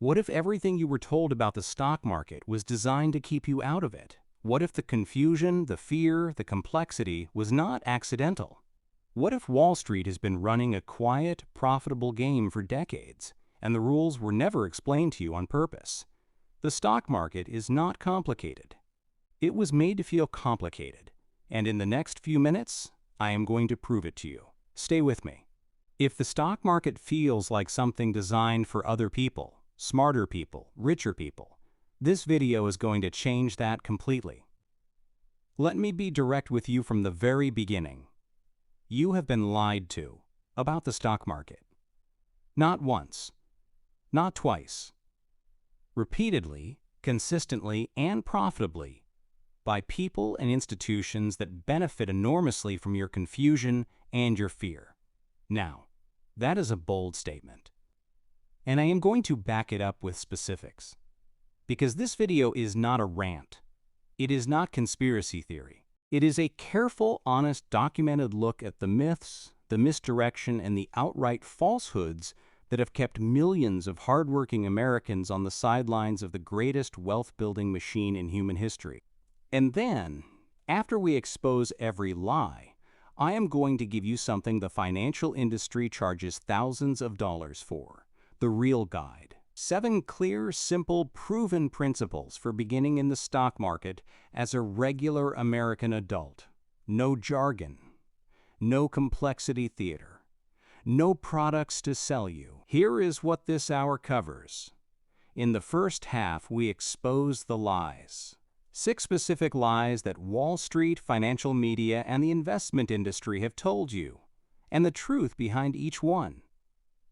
What if everything you were told about the stock market was designed to keep you out of it? What if the confusion, the fear, the complexity was not accidental? What if Wall Street has been running a quiet, profitable game for decades, and the rules were never explained to you on purpose? The stock market is not complicated. It was made to feel complicated, and in the next few minutes, I am going to prove it to you. Stay with me. If the stock market feels like something designed for other people, smarter people, richer people, this video is going to change that completely. Let me be direct with you from the very beginning. You have been lied to about the stock market. Not once, not twice. Repeatedly, consistently, and profitably by people and institutions that benefit enormously from your confusion and your fear. Now, that is a bold statement. And I am going to back it up with specifics. Because this video is not a rant. It is not conspiracy theory. It is a careful, honest, documented look at the myths, the misdirection, and the outright falsehoods that have kept millions of hardworking Americans on the sidelines of the greatest wealth-building machine in human history. And then, after we expose every lie, I am going to give you something the financial industry charges thousands of dollars for. The real guide. 7 clear, simple, proven principles for beginning in the stock market as a regular American adult. No jargon. No complexity theater. No products to sell you. Here is what this hour covers. In the first half, we expose the lies. 6 specific lies that Wall Street, financial media, and the investment industry have told you, and the truth behind each one.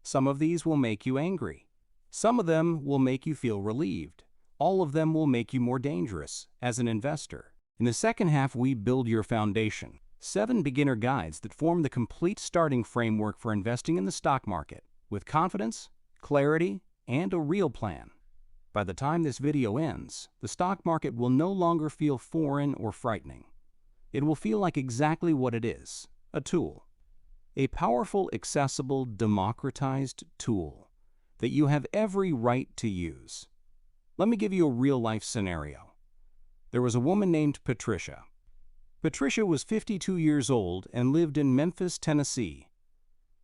Some of these will make you angry. Some of them will make you feel relieved. All of them will make you more dangerous as an investor. In the second half, we build your foundation. 7 beginner guides that form the complete starting framework for investing in the stock market with confidence, clarity, and a real plan. By the time this video ends, the stock market will no longer feel foreign or frightening. It will feel like exactly what it is, a tool. A powerful, accessible, democratized tool that you have every right to use. Let me give you a real-life scenario. There was a woman named Patricia. Patricia was 52 years old and lived in Memphis, Tennessee.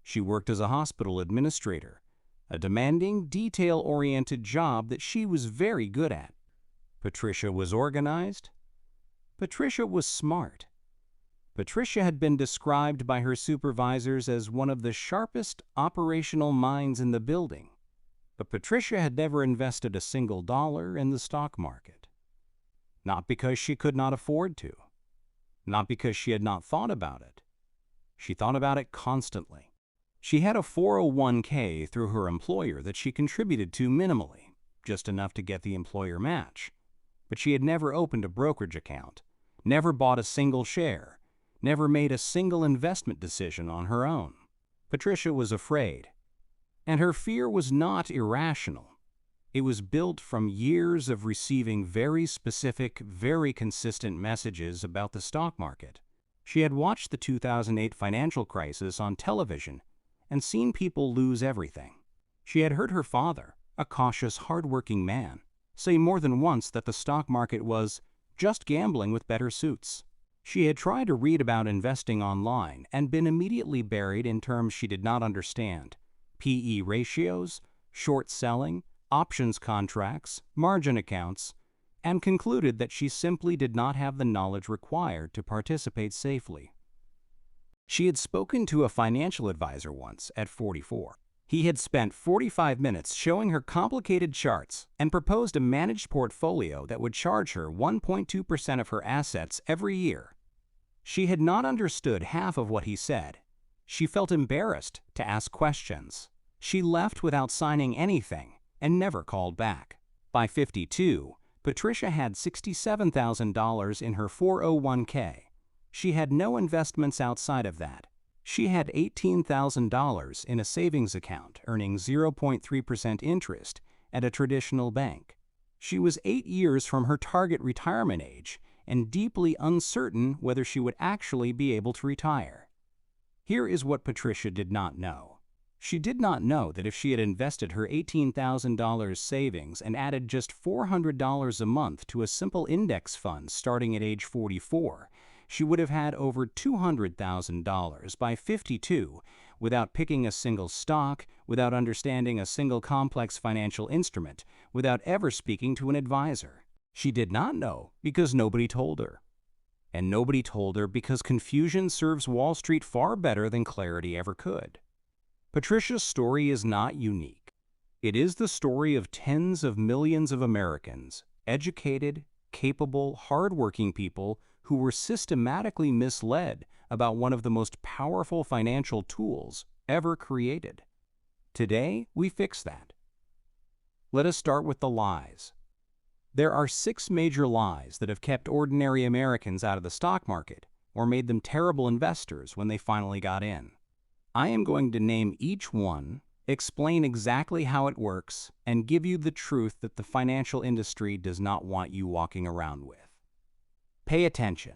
She worked as a hospital administrator, a demanding, detail-oriented job that she was very good at. Patricia was organized. Patricia was smart. Patricia had been described by her supervisors as one of the sharpest operational minds in the building. But Patricia had never invested a single dollar in the stock market. Not because she could not afford to. Not because she had not thought about it. She thought about it constantly. She had a 401k through her employer that she contributed to minimally, just enough to get the employer match. But she had never opened a brokerage account, never bought a single share, never made a single investment decision on her own. Patricia was afraid. And her fear was not irrational. It was built from years of receiving very specific, very consistent messages about the stock market. She had watched the 2008 financial crisis on television and seen people lose everything. She had heard her father, a cautious, hardworking man, say more than once that the stock market was just gambling with better suits. She had tried to read about investing online and been immediately buried in terms she did not understand. PE ratios, short selling, options contracts, margin accounts, and concluded that she simply did not have the knowledge required to participate safely. She had spoken to a financial advisor once at 44. He had spent 45 minutes showing her complicated charts and proposed a managed portfolio that would charge her 1.2% of her assets every year. She had not understood half of what he said. She felt embarrassed to ask questions. She left without signing anything and never called back. By 52, Patricia had $67,000 in her 401k. She had no investments outside of that. She had $18,000 in a savings account earning 0.3% interest at a traditional bank. She was 8 years from her target retirement age and deeply uncertain whether she would actually be able to retire. Here is what Patricia did not know. She did not know that if she had invested her $18,000 savings and added just $400 a month to a simple index fund starting at age 44, she would have had over $200,000 by 52 without picking a single stock, without understanding a single complex financial instrument, without ever speaking to an advisor. She did not know because nobody told her. And nobody told her because confusion serves Wall Street far better than clarity ever could. Patricia's story is not unique. It is the story of tens of millions of Americans, educated, capable, hardworking people who were systematically misled about one of the most powerful financial tools ever created. Today, we fix that. Let us start with the lies. There are 6 major lies that have kept ordinary Americans out of the stock market or made them terrible investors when they finally got in. I am going to name each one, explain exactly how it works, and give you the truth that the financial industry does not want you walking around with. Pay attention,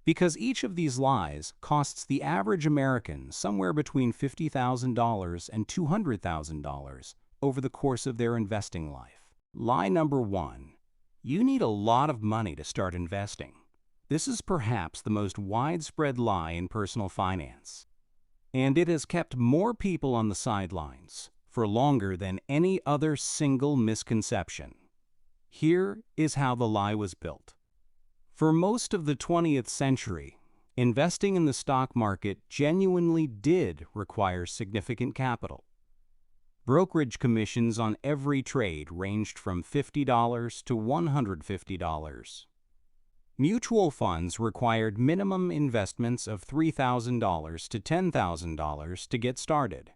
because each of these lies costs the average American somewhere between $50,000 and $200,000 over the course of their investing life. Lie number 1. You need a lot of money to start investing. This is perhaps the most widespread lie in personal finance. And it has kept more people on the sidelines for longer than any other single misconception. Here is how the lie was built. For most of the 20th century, investing in the stock market genuinely did require significant capital. Brokerage commissions on every trade ranged from $50 to $150. Mutual funds required minimum investments of $3,000 to $10,000 to get started.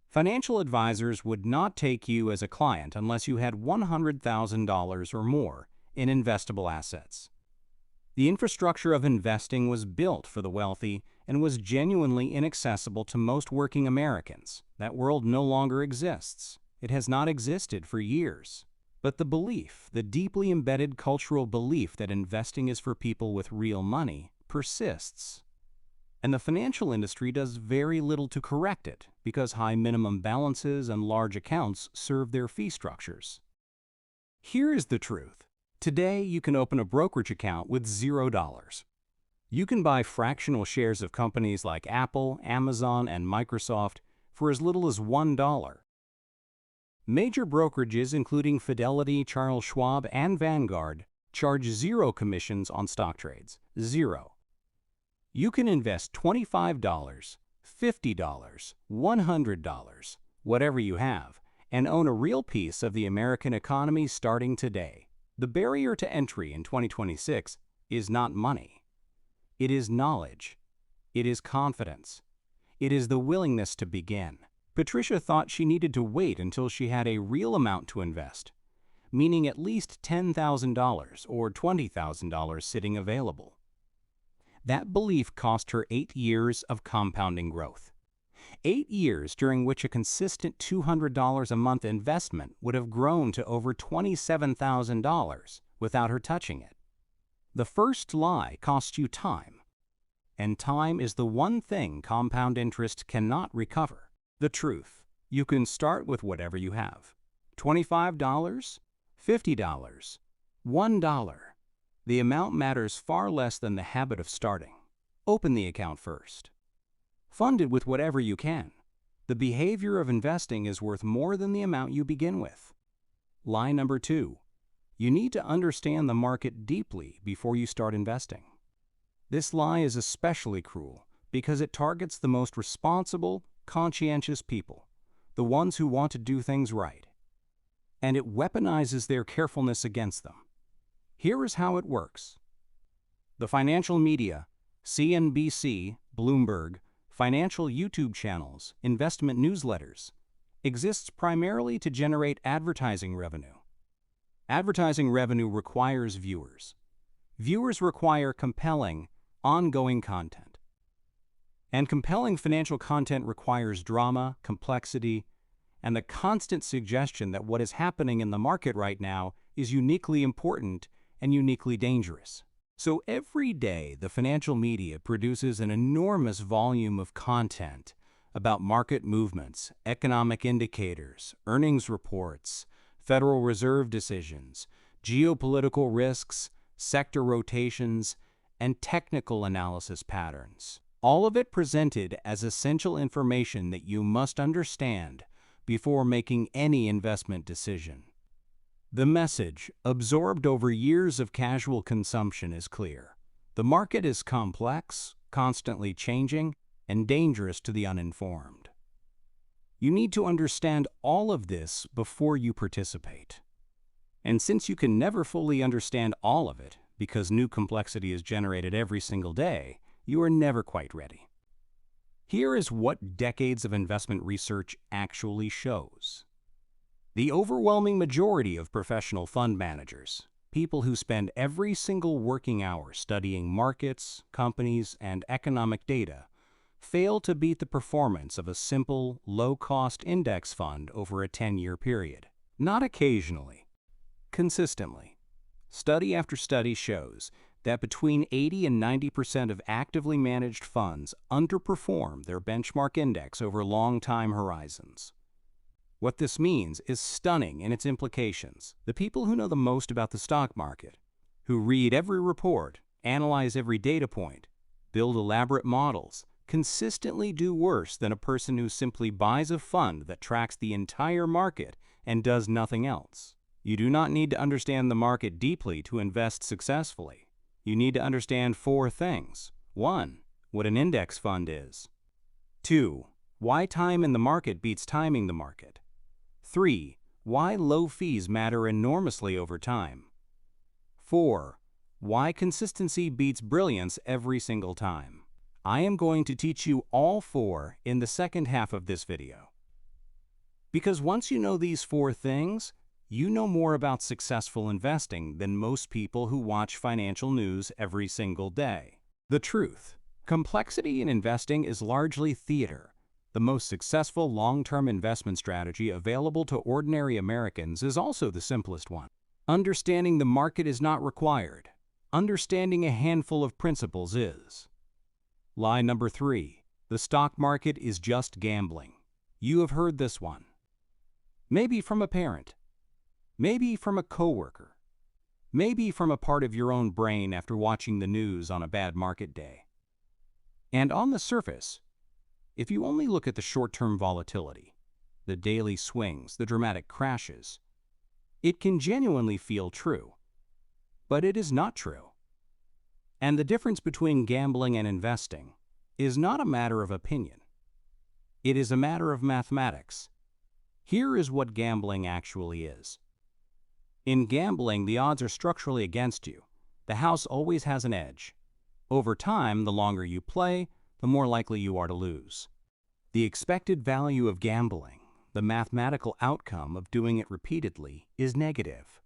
Financial advisors would not take you as a client unless you had $100,000 or more in investable assets. The infrastructure of investing was built for the wealthy and was genuinely inaccessible to most working Americans. That world no longer exists. It has not existed for years. But the belief, the deeply embedded cultural belief that investing is for people with real money, persists. And the financial industry does very little to correct it because high minimum balances and large accounts serve their fee structures. Here is the truth. Today, you can open a brokerage account with $0. You can buy fractional shares of companies like Apple, Amazon, and Microsoft for as little as $1. Major brokerages including Fidelity, Charles Schwab, and Vanguard charge 0 commissions on stock trades. 0. You can invest $25, $50, $100, whatever you have, and own a real piece of the American economy starting today. The barrier to entry in 2026 is not money. It is knowledge. It is confidence. It is the willingness to begin. Patricia thought she needed to wait until she had a real amount to invest, meaning at least $10,000 or $20,000 sitting available. That belief cost her 8 years of compounding growth. 8 years during which a consistent $200 a month investment would have grown to over $27,000 without her touching it. The first lie cost you time, and time is the one thing compound interest cannot recover. The truth, you can start with whatever you have. $25, $50, $1. The amount matters far less than the habit of starting. Open the account first. Fund it with whatever you can. The behavior of investing is worth more than the amount you begin with. Lie number 2. You need to understand the market deeply before you start investing. This lie is especially cruel because it targets the most responsible, conscientious people, the ones who want to do things right. And it weaponizes their carefulness against them. Here is how it works. The financial media, CNBC, Bloomberg, financial YouTube channels, investment newsletters, exists primarily to generate advertising revenue. Advertising revenue requires viewers. Viewers require compelling, ongoing content. And compelling financial content requires drama, complexity, and the constant suggestion that what is happening in the market right now is uniquely important and uniquely dangerous. So every day, the financial media produces an enormous volume of content about market movements, economic indicators, earnings reports, Federal Reserve decisions, geopolitical risks, sector rotations, and technical analysis patterns. All of it presented as essential information that you must understand before making any investment decision. The message, absorbed over years of casual consumption, is clear. The market is complex, constantly changing, and dangerous to the uninformed. You need to understand all of this before you participate. And since you can never fully understand all of it, because new complexity is generated every single day, you are never quite ready. Here is what decades of investment research actually shows. The overwhelming majority of professional fund managers, people who spend every single working hour studying markets, companies, and economic data, fail to beat the performance of a simple, low-cost index fund over a 10-year period. Not occasionally, consistently. Study after study shows that between 80 and 90% of actively managed funds underperform their benchmark index over long time horizons. What this means is stunning in its implications. The people who know the most about the stock market, who read every report, analyze every data point, build elaborate models, consistently do worse than a person who simply buys a fund that tracks the entire market and does nothing else. You do not need to understand the market deeply to invest successfully. You need to understand 4 things. 1. What an index fund is. 2. Why time in the market beats timing the market. 3. Why low fees matter enormously over time. 4. Why consistency beats brilliance every single time. I am going to teach you all 4 in the second half of this video. Because once you know these 4 things, you know more about successful investing than most people who watch financial news every single day. The truth: complexity in investing is largely theater. The most successful long-term investment strategy available to ordinary Americans is also the simplest one. Understanding the market is not required. Understanding a handful of principles is. Lie number 3. The stock market is just gambling. You have heard this one. Maybe from a parent. Maybe from a coworker. Maybe from a part of your own brain after watching the news on a bad market day. And on the surface, if you only look at the short-term volatility, the daily swings, the dramatic crashes, it can genuinely feel true. But it is not true. And the difference between gambling and investing is not a matter of opinion. It is a matter of mathematics. Here is what gambling actually is. In gambling, the odds are structurally against you. The house always has an edge. Over time, the longer you play, the more likely you are to lose. The expected value of gambling, the mathematical outcome of doing it repeatedly, is negative.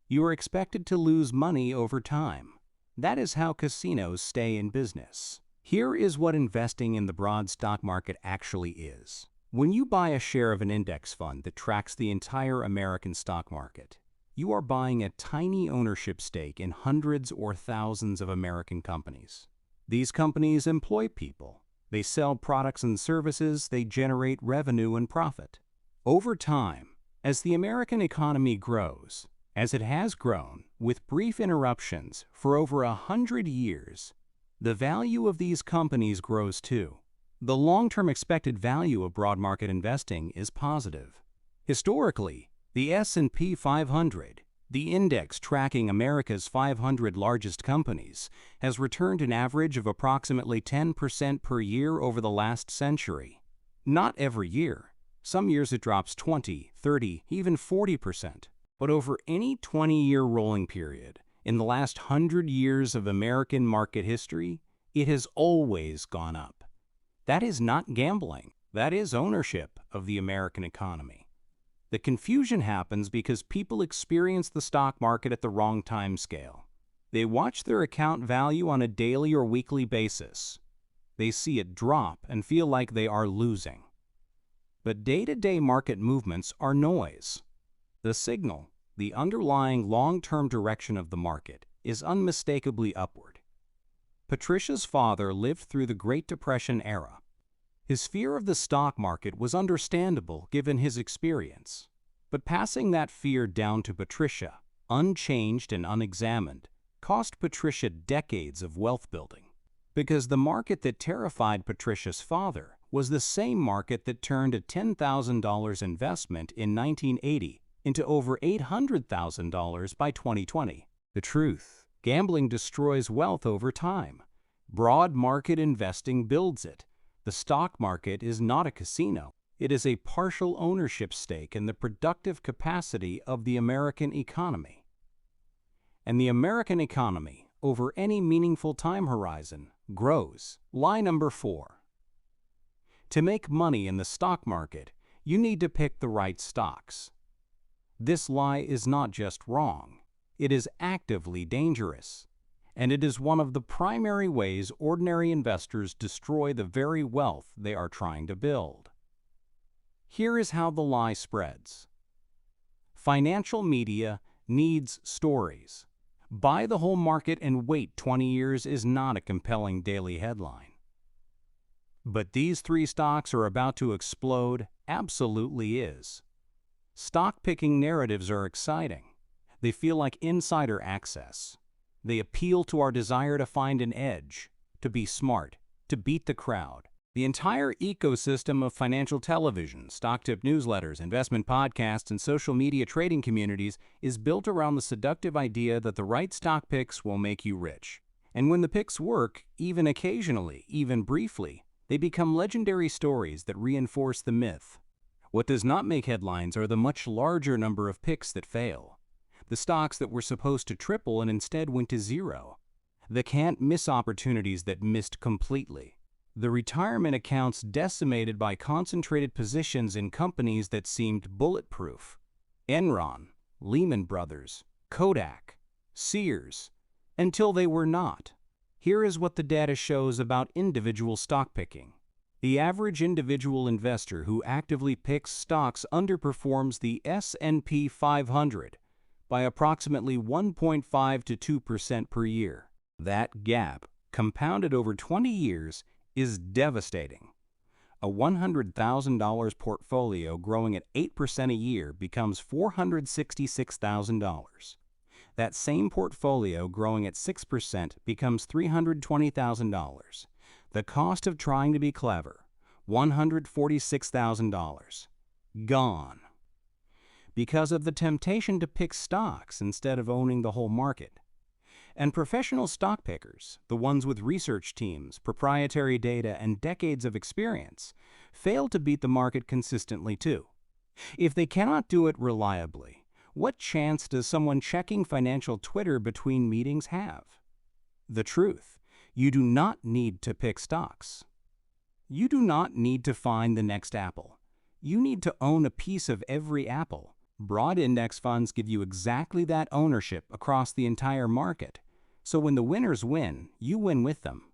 You are expected to lose money over time. That is how casinos stay in business. Here is what investing in the broad stock market actually is. When you buy a share of an index fund that tracks the entire American stock market, you are buying a tiny ownership stake in hundreds or thousands of American companies. These companies employ people. They sell products and services. They generate revenue and profit. Over time, as the American economy grows, as it has grown, with brief interruptions for over 100 years, the value of these companies grows too. The long-term expected value of broad market investing is positive. Historically, the S&P 500, the index tracking America's 500 largest companies, has returned an average of approximately 10% per year over the last century. Not every year. Some years it drops 20, 30, even 40%. But over any 20-year rolling period, in the last 100 years of American market history, it has always gone up. That is not gambling. That is ownership of the American economy. The confusion happens because people experience the stock market at the wrong time scale. They watch their account value on a daily or weekly basis. They see it drop and feel like they are losing. But day-to-day market movements are noise. The signal, the underlying long-term direction of the market, is unmistakably upward. Patricia's father lived through the Great Depression era. His fear of the stock market was understandable given his experience. But passing that fear down to Patricia, unchanged and unexamined, cost Patricia decades of wealth building. Because the market that terrified Patricia's father was the same market that turned a $10,000 investment in 1980 into over $800,000 by 2020. The truth: gambling destroys wealth over time. Broad market investing builds it. The stock market is not a casino. It is a partial ownership stake in the productive capacity of the American economy. And the American economy, over any meaningful time horizon, grows. Lie number 4. To make money in the stock market, you need to pick the right stocks. This lie is not just wrong, it is actively dangerous. And it is one of the primary ways ordinary investors destroy the very wealth they are trying to build. Here is how the lie spreads. Financial media needs stories. Buy the whole market and wait 20 years is not a compelling daily headline. But these 3 stocks are about to explode absolutely is. Stock-picking narratives are exciting. They feel like insider access. They appeal to our desire to find an edge, to be smart, to beat the crowd. The entire ecosystem of financial television, stock tip newsletters, investment podcasts, and social media trading communities is built around the seductive idea that the right stock picks will make you rich. And when the picks work, even occasionally, even briefly, they become legendary stories that reinforce the myth. What does not make headlines are the much larger number of picks that fail. The stocks that were supposed to triple and instead went to 0. The can't-miss opportunities that missed completely. The retirement accounts decimated by concentrated positions in companies that seemed bulletproof. Enron, Lehman Brothers, Kodak, Sears, until they were not. Here is what the data shows about individual stock picking. The average individual investor who actively picks stocks underperforms the S&P 500 by approximately 1.5 to 2% per year. That gap, compounded over 20 years, is devastating. A $100,000 portfolio growing at 8% a year becomes $466,000. That same portfolio growing at 6% becomes $320,000. The cost of trying to be clever, $146,000. Gone. Because of the temptation to pick stocks instead of owning the whole market. And professional stock pickers, the ones with research teams, proprietary data, and decades of experience, fail to beat the market consistently too. If they cannot do it reliably, what chance does someone checking financial Twitter between meetings have? The truth: you do not need to pick stocks. You do not need to find the next apple. You need to own a piece of every apple. Broad index funds give you exactly that ownership across the entire market. So when the winners win, you win with them.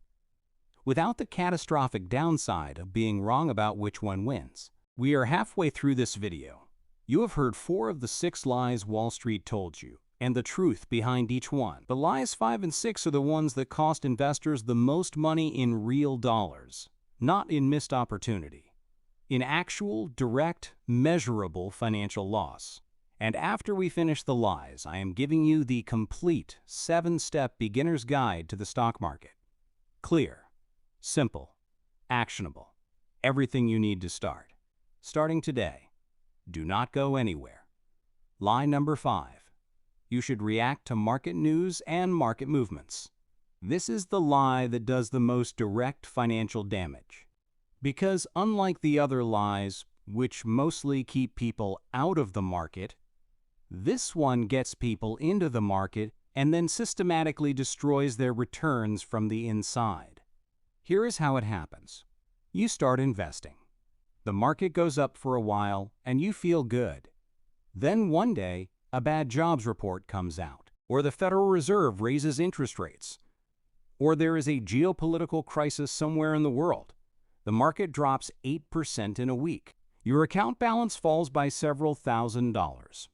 Without the catastrophic downside of being wrong about which one wins. We are halfway through this video. You have heard 4 of the 6 lies Wall Street told you, and the truth behind each one. The lies 5 and 6 are the ones that cost investors the most money in real dollars, not in missed opportunity. In actual, direct, measurable financial loss. And after we finish the lies, I am giving you the complete 7-step beginner's guide to the stock market. Clear, simple, actionable. Everything you need to start. Starting today. Do not go anywhere. Lie number 5. You should react to market news and market movements. This is the lie that does the most direct financial damage. Because unlike the other lies, which mostly keep people out of the market, this one gets people into the market and then systematically destroys their returns from the inside. Here is how it happens. You start investing. The market goes up for a while and you feel good. Then one day, a bad jobs report comes out, or the Federal Reserve raises interest rates, or there is a geopolitical crisis somewhere in the world. The market drops 8% in a week. Your account balance falls by several $1,000s.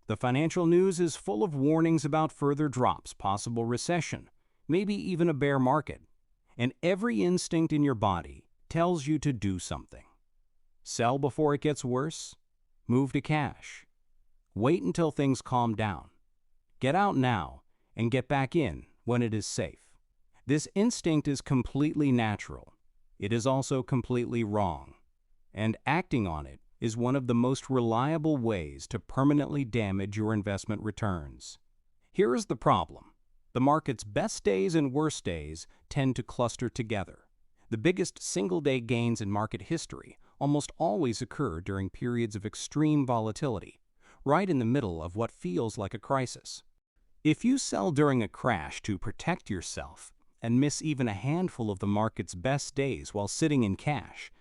The financial news is full of warnings about further drops, possible recession, maybe even a bear market. And every instinct in your body tells you to do something. Sell before it gets worse. Move to cash. Wait until things calm down. Get out now and get back in when it is safe. This instinct is completely natural. It is also completely wrong. And acting on it is one of the most reliable ways to permanently damage your investment returns. Here is the problem. The market's best days and worst days tend to cluster together. The biggest single-day gains in market history almost always occur during periods of extreme volatility, right in the middle of what feels like a crisis. If you sell during a crash to protect yourself and miss even a handful of the market's best days while sitting in cash,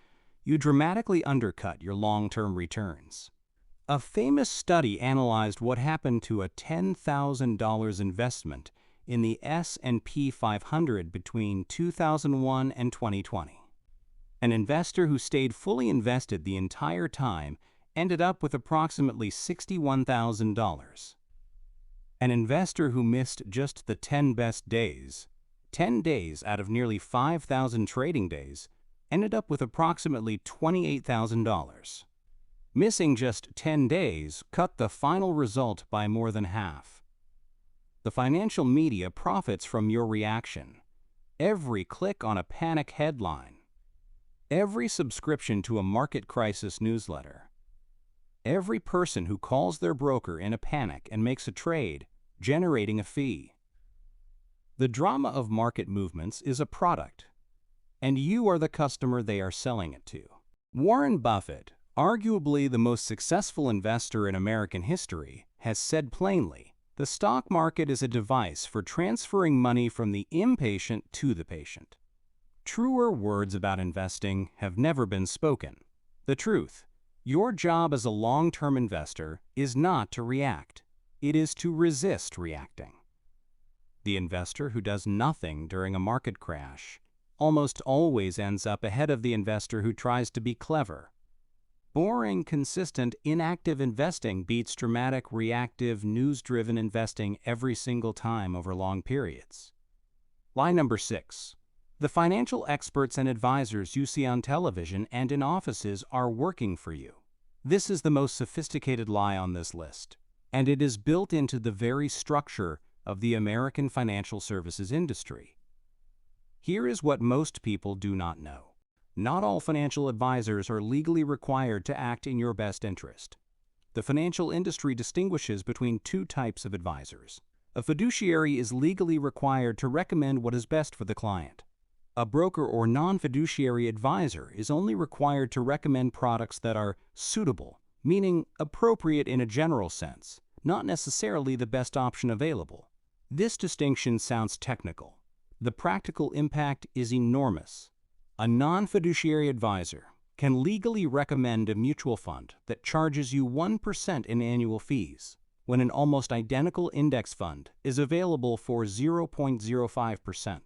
you dramatically undercut your long-term returns. A famous study analyzed what happened to a $10,000 investment in the S&P 500 between 2001 and 2020. An investor who stayed fully invested the entire time ended up with approximately $61,000. An investor who missed just the 10 best days, 10 days out of nearly 5,000 trading days, ended up with approximately $28,000. Missing just 10 days cut the final result by more than half. The financial media profits from your reaction. Every click on a panic headline, every subscription to a market crisis newsletter, every person who calls their broker in a panic and makes a trade, generating a fee. The drama of market movements is a product, and you are the customer they are selling it to. Warren Buffett, arguably the most successful investor in American history, has said plainly, the stock market is a device for transferring money from the impatient to the patient. Truer words about investing have never been spoken. The truth, your job as a long-term investor is not to react. It is to resist reacting. The investor who does nothing during a market crash almost always ends up ahead of the investor who tries to be clever. Boring, consistent, inactive investing beats dramatic, reactive, news-driven investing every single time over long periods. Lie number 6. The financial experts and advisors you see on television and in offices are working for you. This is the most sophisticated lie on this list, and it is built into the very structure of the American financial services industry. Here is what most people do not know. Not all financial advisors are legally required to act in your best interest. The financial industry distinguishes between two types of advisors. A fiduciary is legally required to recommend what is best for the client. A broker or non-fiduciary advisor is only required to recommend products that are suitable, meaning appropriate in a general sense, not necessarily the best option available. This distinction sounds technical. The practical impact is enormous. A non-fiduciary advisor can legally recommend a mutual fund that charges you 1% in annual fees, when an almost identical index fund is available for 0.05%.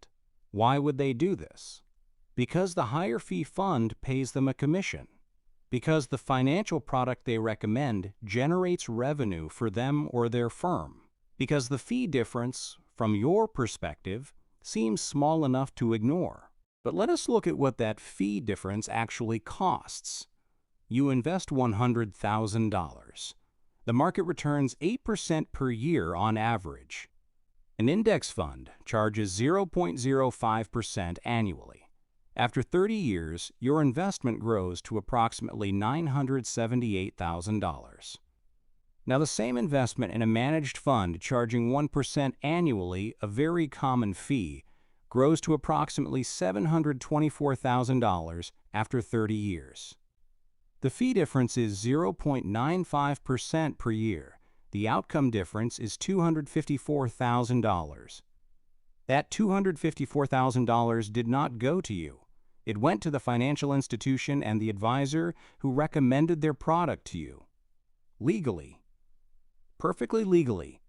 Why would they do this? Because the higher fee fund pays them a commission. Because the financial product they recommend generates revenue for them or their firm. Because the fee difference, from your perspective, seems small enough to ignore. But let us look at what that fee difference actually costs. You invest $100,000. The market returns 8% per year on average. An index fund charges 0.05% annually. After 30 years, your investment grows to approximately $978,000. Now, the same investment in a managed fund charging 1% annually, a very common fee, grows to approximately $724,000 after 30 years. The fee difference is 0.95% per year. The outcome difference is $254,000. That $254,000 did not go to you. It went to the financial institution and the advisor who recommended their product to you. Legally, perfectly legally,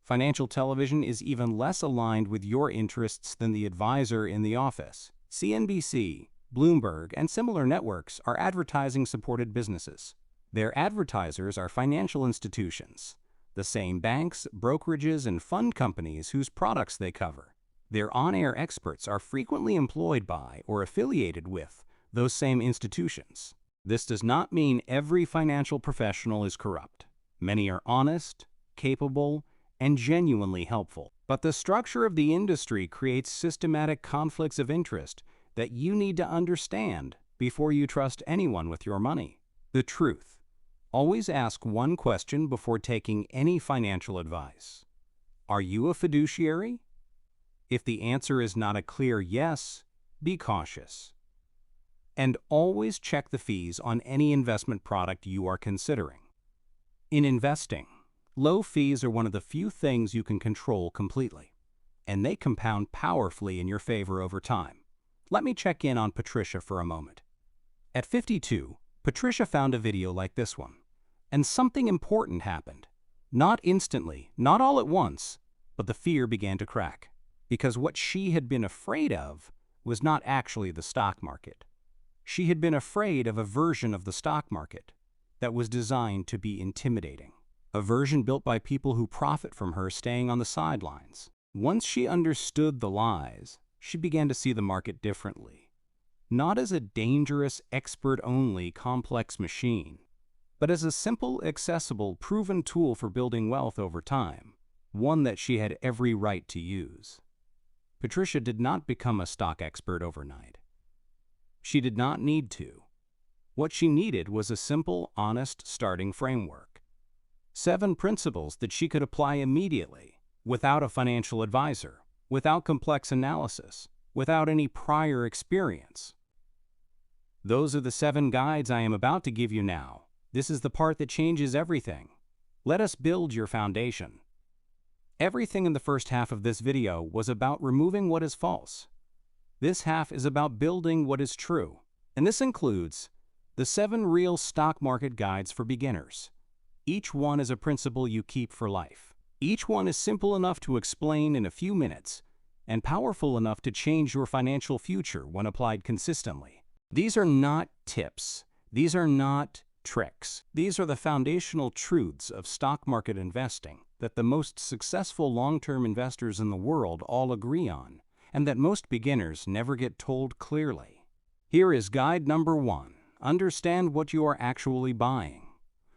financial television is even less aligned with your interests than the advisor in the office. CNBC, Bloomberg, and similar networks are advertising-supported businesses. Their advertisers are financial institutions, the same banks, brokerages, and fund companies whose products they cover. Their on-air experts are frequently employed by or affiliated with those same institutions. This does not mean every financial professional is corrupt. Many are honest, capable, and genuinely helpful. But the structure of the industry creates systematic conflicts of interest that you need to understand before you trust anyone with your money. The truth. Always ask one question before taking any financial advice. Are you a fiduciary? If the answer is not a clear yes, be cautious. And always check the fees on any investment product you are considering. In investing, low fees are one of the few things you can control completely, and they compound powerfully in your favor over time. Let me check in on Patricia for a moment. At 52, Patricia found a video like this one, and something important happened. Not instantly, not all at once, but the fear began to crack, because what she had been afraid of was not actually the stock market. She had been afraid of a version of the stock market that was designed to be intimidating, a version built by people who profit from her staying on the sidelines. Once she understood the lies, she began to see the market differently, not as a dangerous, expert-only, complex machine, but as a simple, accessible, proven tool for building wealth over time, one that she had every right to use. Patricia did not become a stock expert overnight. She did not need to. What she needed was a simple, honest starting framework. 7 principles that she could apply immediately, without a financial advisor, without complex analysis, without any prior experience. Those are the 7 guides I am about to give you now. This is the part that changes everything. Let us build your foundation. Everything in the first half of this video was about removing what is false. This half is about building what is true, and this includes the 7 real stock market guides for beginners. Each one is a principle you keep for life. Each one is simple enough to explain in a few minutes and powerful enough to change your financial future when applied consistently. These are not tips. These are not tricks. These are the foundational truths of stock market investing that the most successful long-term investors in the world all agree on, and that most beginners never get told clearly. Here is guide number 1. Understand what you are actually buying.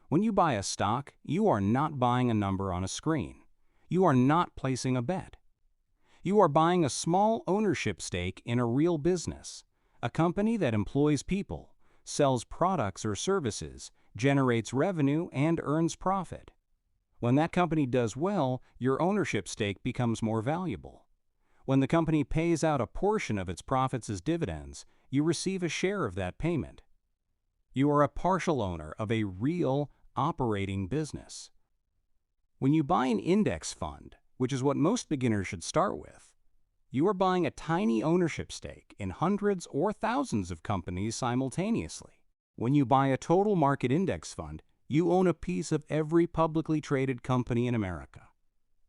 When you buy a stock, you are not buying a number on a screen. You are not placing a bet. You are buying a small ownership stake in a real business, a company that employs people, sells products or services, generates revenue, and earns profit. When that company does well, your ownership stake becomes more valuable. When the company pays out a portion of its profits as dividends, you receive a share of that payment. You are a partial owner of a real, operating business. When you buy an index fund, which is what most beginners should start with, you are buying a tiny ownership stake in hundreds or thousands of companies simultaneously. When you buy a total market index fund, you own a piece of every publicly traded company in America.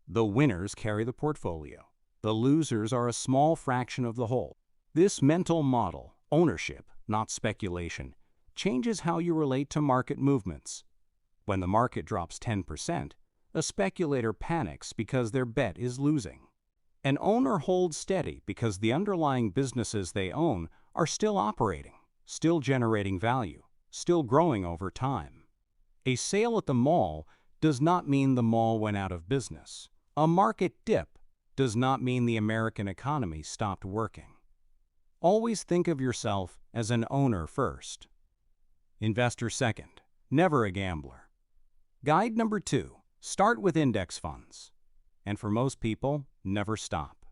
The winners carry the portfolio. The losers are a small fraction of the whole. This mental model, ownership, not speculation, changes how you relate to market movements. When the market drops 10%, a speculator panics because their bet is losing. An owner holds steady because the underlying businesses they own are still operating, still generating value, still growing over time. A sale at the mall does not mean the mall went out of business. A market dip does not mean the American economy stopped working. Always think of yourself as an owner first. Investor second. Never a gambler. Guide number 2. Start with index funds. And for most people, never stop.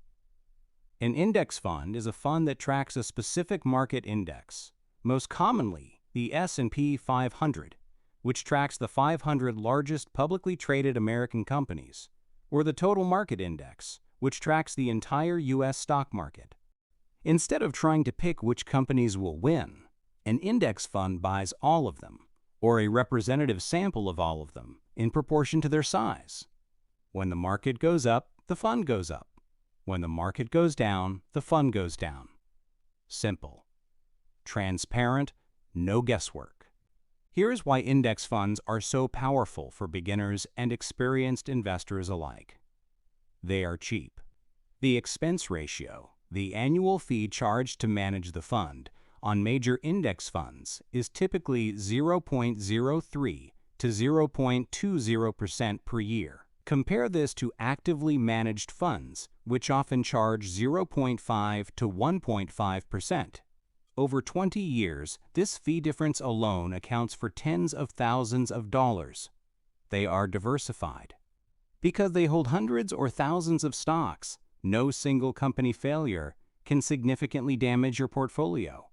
An index fund is a fund that tracks a specific market index, most commonly the S&P 500, which tracks the 500 largest publicly traded American companies, or the total market index, which tracks the entire U.S. stock market. Instead of trying to pick which companies will win, an index fund buys all of them, or a representative sample of all of them, in proportion to their size. When the market goes up, the fund goes up. When the market goes down, the fund goes down. Simple. Transparent, no guesswork. Here is why index funds are so powerful for beginners and experienced investors alike. They are cheap. The expense ratio, the annual fee charged to manage the fund, on major index funds is typically 0.03 to 0.20% per year. Compare this to actively managed funds, which often charge 0.5 to 1.5%. Over 20 years, this fee difference alone accounts for tens of thousands of dollars. They are diversified. Because they hold hundreds or thousands of stocks, no single company failure can significantly damage your portfolio.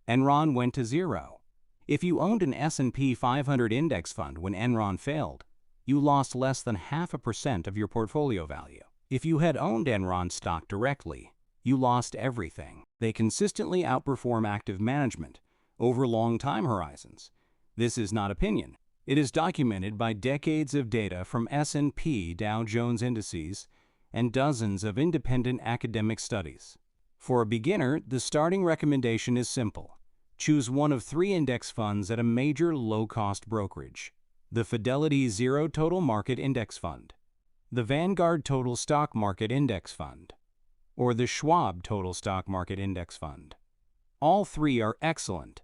Enron went to zero. If you owned an S&P 500 index fund when Enron failed, you lost less than 0.5% of your portfolio value. If you had owned Enron stock directly, you lost everything. They consistently outperform active management over long time horizons. This is not opinion. It is documented by decades of data from S&P Dow Jones indices and dozens of independent academic studies. For a beginner, the starting recommendation is simple. Choose one of 3 index funds at a major low-cost brokerage: the Fidelity Zero Total Market Index Fund, the Vanguard Total Stock Market Index Fund, or the Schwab Total Stock Market Index Fund. All 3 are excellent.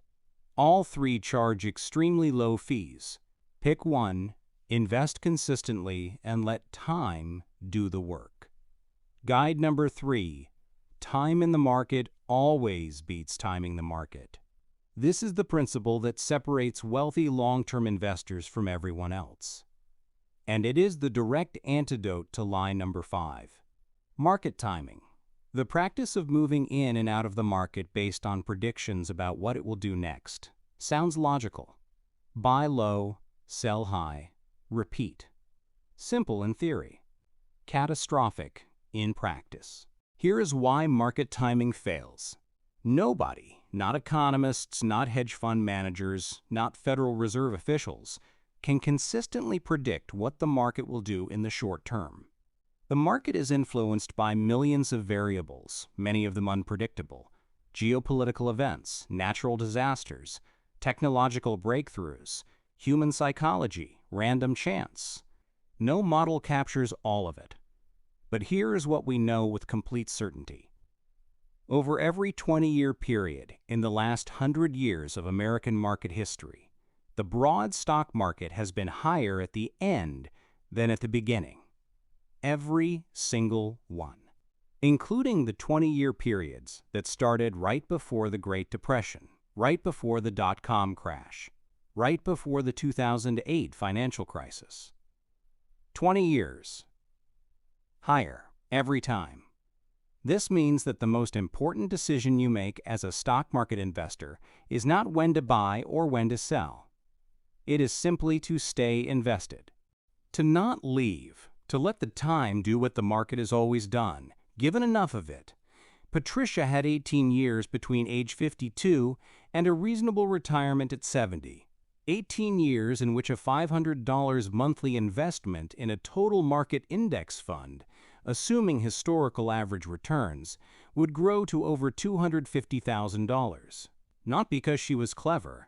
All 3 charge extremely low fees. Pick one, invest consistently, and let time do the work. Guide number 3. Time in the market always beats timing the market. This is the principle that separates wealthy long-term investors from everyone else. And it is the direct antidote to lie number 5. Market timing. The practice of moving in and out of the market based on predictions about what it will do next sounds logical. Buy low, sell high, repeat. Simple in theory. Catastrophic in practice. Here is why market timing fails. Nobody, not economists, not hedge fund managers, not Federal Reserve officials, can consistently predict what the market will do in the short term. The market is influenced by millions of variables, many of them unpredictable: geopolitical events, natural disasters, technological breakthroughs, human psychology, random chance. No model captures all of it. But here is what we know with complete certainty. Over every 20-year period in the last 100 years of American market history, the broad stock market has been higher at the end than at the beginning. Every single one, including the 20-year periods that started right before the Great Depression, right before the dot-com crash, right before the 2008 financial crisis. 20 years. Higher every time. This means that the most important decision you make as a stock market investor is not when to buy or when to sell. It is simply to stay invested, to not leave, to let the time do what the market has always done, given enough of it. Patricia had 18 years between age 52 and a reasonable retirement at 70. 18 years in which a $500 monthly investment in a total market index fund, assuming historical average returns, would grow to over $250,000. Not because she was clever,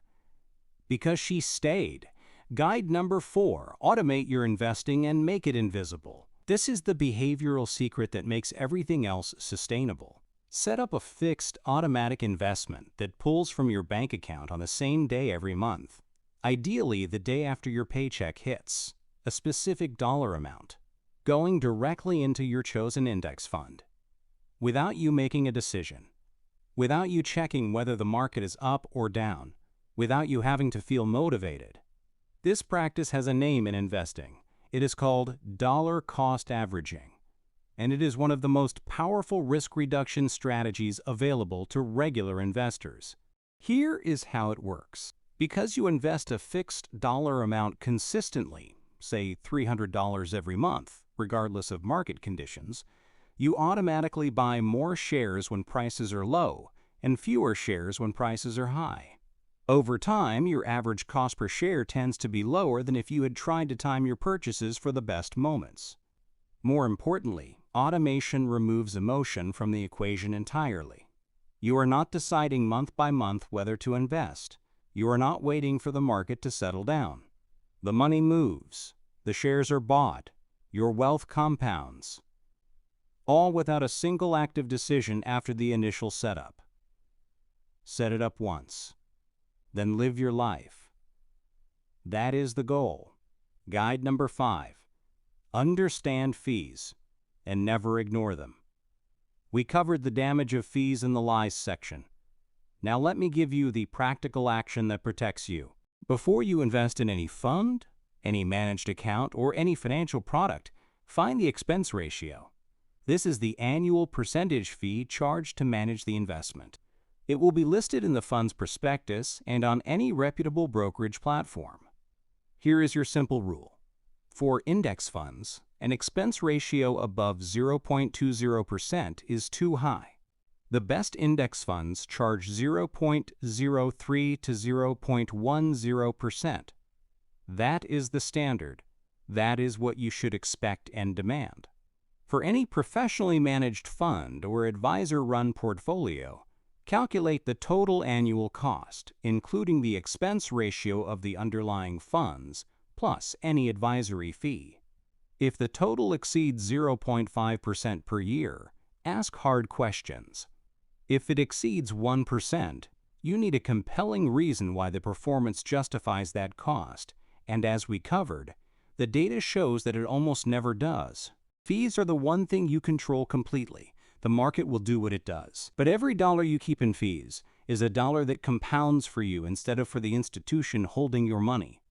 because she stayed. Guide number 4, automate your investing and make it invisible. This is the behavioral secret that makes everything else sustainable. Set up a fixed automatic investment that pulls from your bank account on the same day every month. Ideally, the day after your paycheck hits, a specific dollar amount, going directly into your chosen index fund, without you making a decision, without you checking whether the market is up or down, without you having to feel motivated. This practice has a name in investing. It is called dollar cost averaging, and it is one of the most powerful risk reduction strategies available to regular investors. Here is how it works. Because you invest a fixed dollar amount consistently, say $300 every month, regardless of market conditions, you automatically buy more shares when prices are low and fewer shares when prices are high. Over time, your average cost per share tends to be lower than if you had tried to time your purchases for the best moments. More importantly, automation removes emotion from the equation entirely. You are not deciding month by month whether to invest. You are not waiting for the market to settle down. The money moves. The shares are bought. Your wealth compounds. All without a single active decision after the initial setup. set it up once, then live your life. That is the goal. Guide number 5. Understand fees and never ignore them. We covered the damage of fees in the lies section. Now let me give you the practical action that protects you. Before you invest in any fund, any managed account, or any financial product, find the expense ratio. This is the annual percentage fee charged to manage the investment. It will be listed in the fund's prospectus and on any reputable brokerage platform. Here is your simple rule. For index funds, an expense ratio above 0.20% is too high. The best index funds charge 0.03 to 0.10%. That is the standard. That is what you should expect and demand. For any professionally managed fund or advisor-run portfolio, calculate the total annual cost, including the expense ratio of the underlying funds, plus any advisory fee. If the total exceeds 0.5% per year, ask hard questions. If it exceeds 1%, you need a compelling reason why the performance justifies that cost, and as we covered, the data shows that it almost never does. Fees are the one thing you control completely. The market will do what it does. But every dollar you keep in fees is a dollar that compounds for you instead of for the institution holding your money.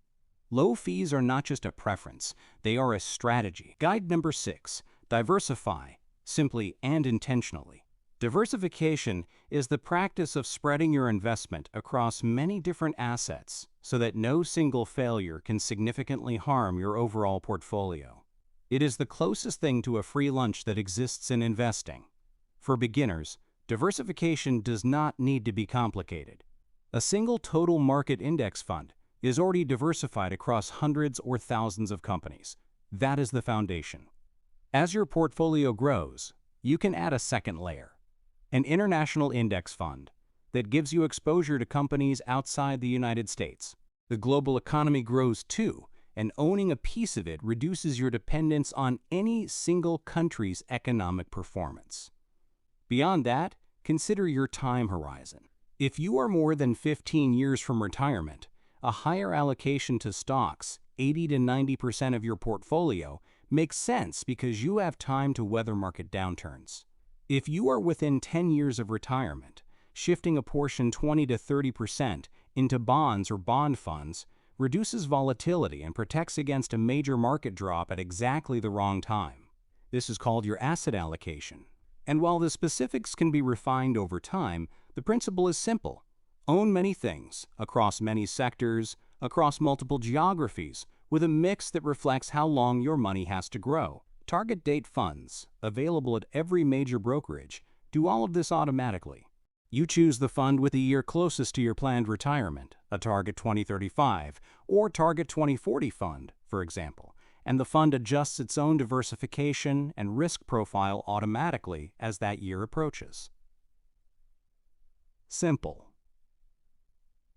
Low fees are not just a preference, they are a strategy. Guide number 6, diversify, simply and intentionally. Diversification is the practice of spreading your investment across many different assets so that no single failure can significantly harm your overall portfolio. It is the closest thing to a free lunch that exists in investing. For beginners, diversification does not need to be complicated. A single total market index fund is already diversified across hundreds or thousands of companies. That is the foundation. As your portfolio grows, you can add a second layer, an international index fund that gives you exposure to companies outside the United States. The global economy grows too, and owning a piece of it reduces your dependence on any single country's economic performance. Beyond that, consider your time horizon. If you are more than 15 years from retirement, a higher allocation to stocks, 80 to 90% of your portfolio, makes sense because you have time to weather market downturns. If you are within 10 years of retirement, shifting a portion 20 to 30% into bonds or bond funds reduces volatility and protects against a major market drop at exactly the wrong time. This is called your asset allocation. And while the specifics can be refined over time, the principle is simple. Own many things, across many sectors, across multiple geographies, with a mix that reflects how long your money has to grow. Target date funds, available at every major brokerage, do all of this automatically. You choose the fund with the year closest to your planned retirement, a Target 2035 or Target 2040 fund, for example, and the fund adjusts its own diversification and risk profile automatically as that year approaches. Simple.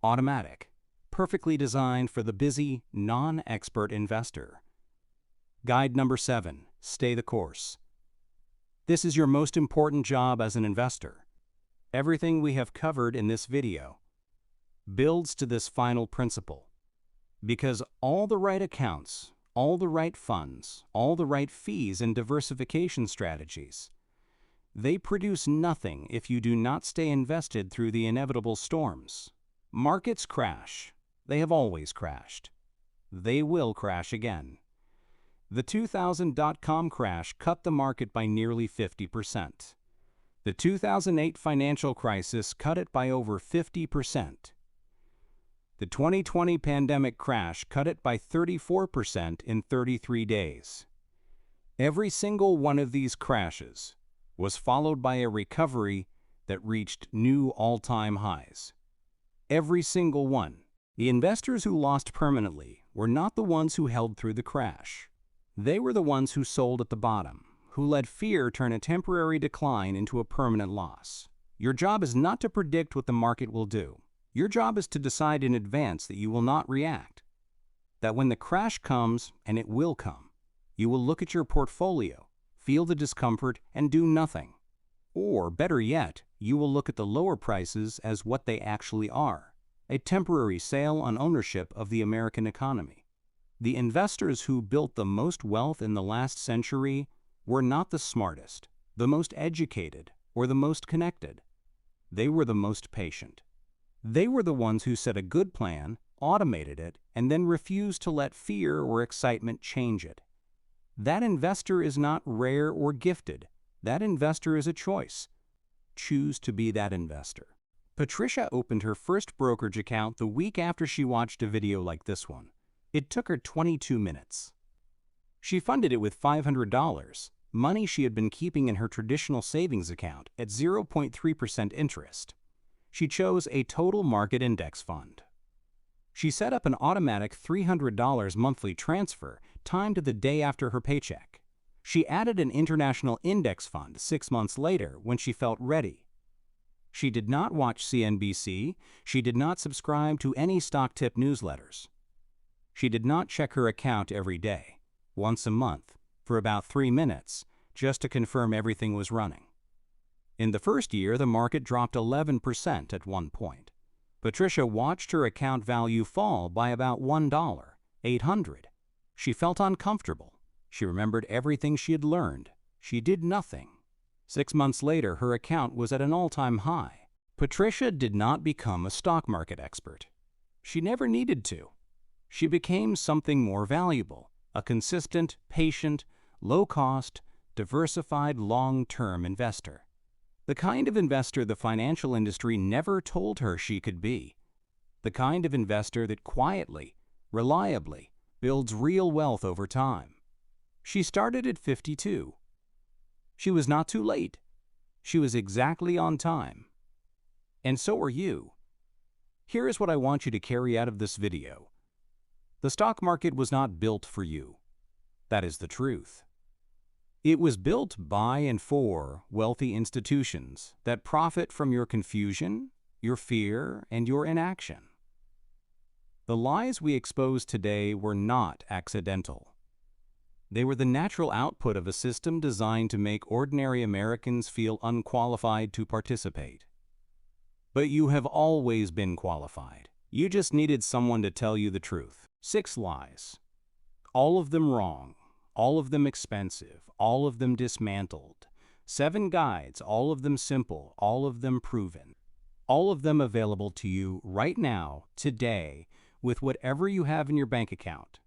Automatic. Perfectly designed for the busy, non-expert investor. Guide number 7. Stay the course. This is your most important job as an investor. Everything we have covered in this video builds to this final principle. Because all the right accounts, all the right funds, all the right fees and diversification strategies, they produce nothing if you do not stay invested through the inevitable storms. Markets crash. They have always crashed. They will crash again. The 2000 dot-com crash cut the market by nearly 50%. The 2008 financial crisis cut it by over 50%. The 2020 pandemic crash cut it by 34% in 33 days. Every single one of these crashes was followed by a recovery that reached new all-time highs. Every single one. The investors who lost permanently were not the ones who held through the crash. They were the ones who sold at the bottom, who let fear turn a temporary decline into a permanent loss. Your job is not to predict what the market will do. Your job is to decide in advance that you will not react. That when the crash comes, and it will come, you will look at your portfolio, feel the discomfort, and do nothing. Or, better yet, You will look at the lower prices as what they actually are: a temporary sale on ownership of the American economy. The investors who built the most wealth in the last century were not the smartest, the most educated, or the most connected. They were the most patient. They were the ones who set a good plan, automated it, and then refused to let fear or excitement change it. That investor is not rare or gifted. That investor is a choice. Choose to be that investor. Patricia opened her first brokerage account the week after she watched a video like this one. It took her 22 minutes. She funded it with $500, money she had been keeping in her traditional savings account at 0.3% interest. She chose a total market index fund. She set up an automatic $300 monthly transfer timed to the day after her paycheck. She added an international index fund 6 months later when she felt ready. She did not watch CNBC. She did not subscribe to any stock tip newsletters. She did not check her account every day, once a month, for about 3 minutes, just to confirm everything was running. In the first year, the market dropped 11% at one point. Patricia watched her account value fall by about $1.800. She felt uncomfortable. She remembered everything she had learned. She did nothing. 6 months later, her account was at an all-time high. Patricia did not become a stock market expert. She never needed to. She became something more valuable: a consistent, patient, low-cost, diversified, long-term investor. The kind of investor the financial industry never told her she could be. The kind of investor that quietly, reliably, builds real wealth over time. She started at 52. She was not too late. She was exactly on time. And so are you. Here is what I want you to carry out of this video. The stock market was not built for you. That is the truth. It was built by and for wealthy institutions that profit from your confusion, your fear, and your inaction. The lies we expose today were not accidental. They were the natural output of a system designed to make ordinary Americans feel unqualified to participate. But you have always been qualified. You just needed someone to tell you the truth. 6 lies. All of them wrong. All of them expensive. All of them dismantled. 7 guides, all of them simple, all of them proven. All of them available to you right now, today, with whatever you have in your bank account.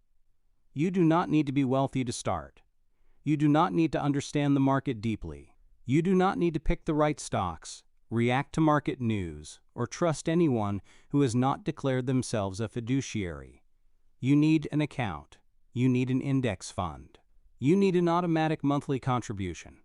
You do not need to be wealthy to start. You do not need to understand the market deeply. You do not need to pick the right stocks, react to market news, or trust anyone who has not declared themselves a fiduciary. You need an account. You need an index fund. You need an automatic monthly contribution.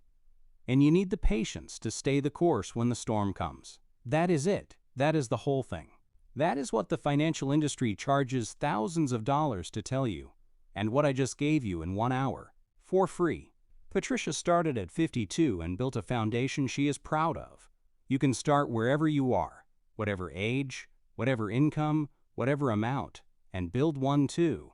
And you need the patience to stay the course when the storm comes. That is it. That is the whole thing. That is what the financial industry charges thousands of dollars to tell you, and what I just gave you in 1 hour, for free. Patricia started at 52 and built a foundation she is proud of. You can start wherever you are, whatever age, whatever income, whatever amount, and build one too.